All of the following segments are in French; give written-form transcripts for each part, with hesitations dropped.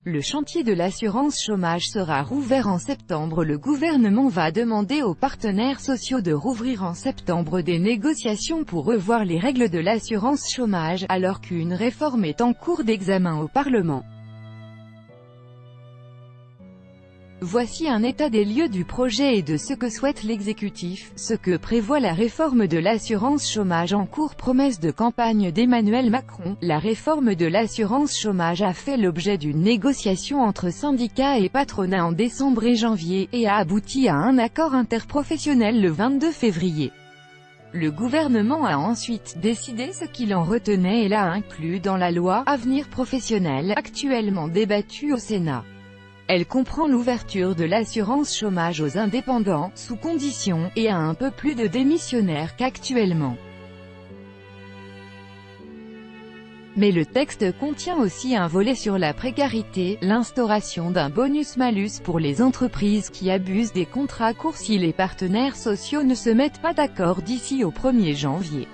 Le chantier de l'assurance chômage sera rouvert en septembre. Le gouvernement va demander aux partenaires sociaux de rouvrir en septembre des négociations pour revoir les règles de l'assurance chômage, alors qu'une réforme est en cours d'examen au Parlement. Voici un état des lieux du projet et de ce que souhaite l'exécutif, ce que prévoit la réforme de l'assurance chômage en cours. Promesse de campagne d'Emmanuel Macron, la réforme de l'assurance chômage a fait l'objet d'une négociation entre syndicats et patronat en décembre et janvier, et a abouti à un accord interprofessionnel le 22 février. Le gouvernement a ensuite décidé ce qu'il en retenait et l'a inclus dans la loi « Avenir professionnel » actuellement débattue au Sénat. Elle comprend l'ouverture de l'assurance chômage aux indépendants, sous conditions, et à un peu plus de démissionnaires qu'actuellement. Mais le texte contient aussi un volet sur la précarité, l'instauration d'un bonus-malus pour les entreprises qui abusent des contrats courts si les partenaires sociaux ne se mettent pas d'accord d'ici au 1er janvier.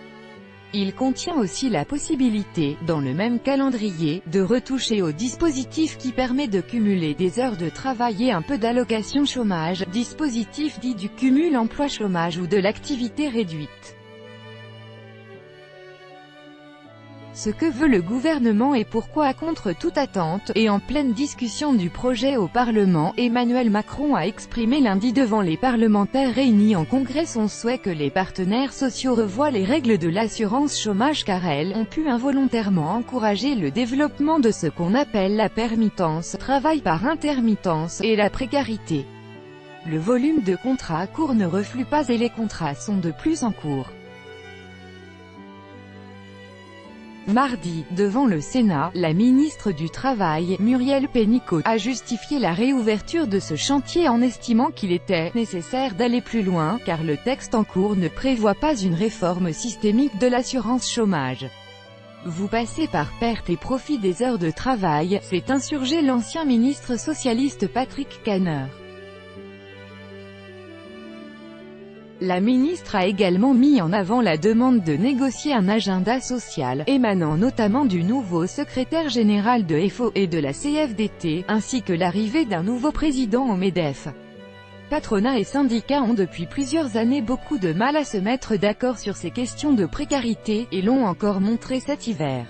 Il contient aussi la possibilité, dans le même calendrier, de retoucher au dispositif qui permet de cumuler des heures de travail et un peu d'allocation chômage, dispositif dit du cumul emploi-chômage ou de l'activité réduite. Ce que veut le gouvernement et pourquoi, contre toute attente, et en pleine discussion du projet au Parlement, Emmanuel Macron a exprimé lundi devant les parlementaires réunis en congrès son souhait que les partenaires sociaux revoient les règles de l'assurance chômage car elles ont pu involontairement encourager le développement de ce qu'on appelle la permittence, travail par intermittence, et la précarité. Le volume de contrats courts ne reflue pas et les contrats sont de plus en cours. Mardi, devant le Sénat, la ministre du Travail, Muriel Pénicaud, a justifié la réouverture de ce chantier en estimant qu'il était nécessaire d'aller plus loin, car le texte en cours ne prévoit pas une réforme systémique de l'assurance chômage. Vous passez par perte et profit des heures de travail, s'est insurgé l'ancien ministre socialiste Patrick Kanner. La ministre a également mis en avant la demande de négocier un agenda social, émanant notamment du nouveau secrétaire général de FO et de la CFDT, ainsi que l'arrivée d'un nouveau président au MEDEF. Patronat et syndicats ont depuis plusieurs années beaucoup de mal à se mettre d'accord sur ces questions de précarité, et l'ont encore montré cet hiver.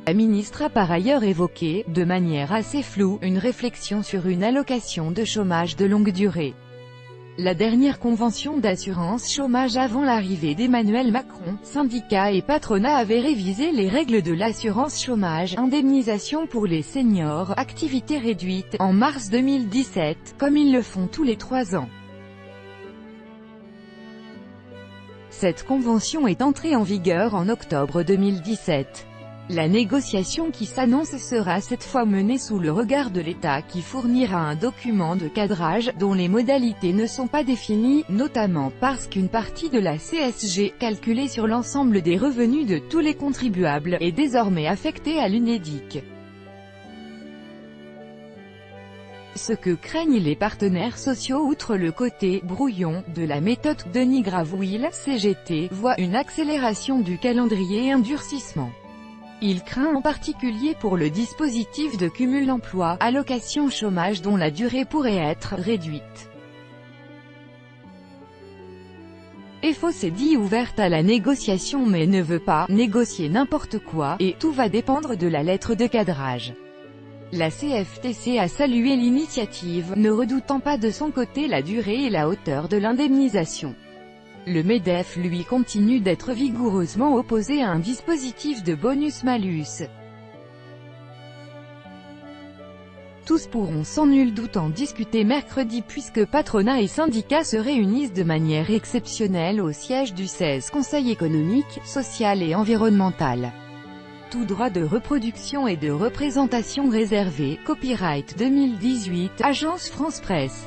La ministre a par ailleurs évoqué, de manière assez floue, une réflexion sur une allocation de chômage de longue durée. La dernière convention d'assurance chômage avant l'arrivée d'Emmanuel Macron, syndicats et patronat avait révisé les règles de l'assurance chômage, indemnisation pour les seniors, activité réduite, en mars 2017, comme ils le font tous les 3 ans. Cette convention est entrée en vigueur en octobre 2017. La négociation qui s'annonce sera cette fois menée sous le regard de l'État qui fournira un document de cadrage, dont les modalités ne sont pas définies, notamment parce qu'une partie de la CSG, calculée sur l'ensemble des revenus de tous les contribuables, est désormais affectée à l'UNEDIC. Ce que craignent les partenaires sociaux outre le côté « brouillon » de la méthode Denis Gravouille, CGT, voit une accélération du calendrier et un durcissement. Il craint en particulier pour le dispositif de cumul emploi, allocation chômage dont la durée pourrait être réduite. FO s'est dit ouverte à la négociation mais ne veut pas négocier n'importe quoi, et tout va dépendre de la lettre de cadrage. La CFTC a salué l'initiative, ne redoutant pas de son côté la durée et la hauteur de l'indemnisation. Le MEDEF lui continue d'être vigoureusement opposé à un dispositif de bonus-malus. Tous pourront sans nul doute en discuter mercredi puisque patronat et syndicats se réunissent de manière exceptionnelle au siège du 16 Conseil économique, social et environnemental. Tout droit de reproduction et de représentation réservé, copyright 2018, Agence France Presse.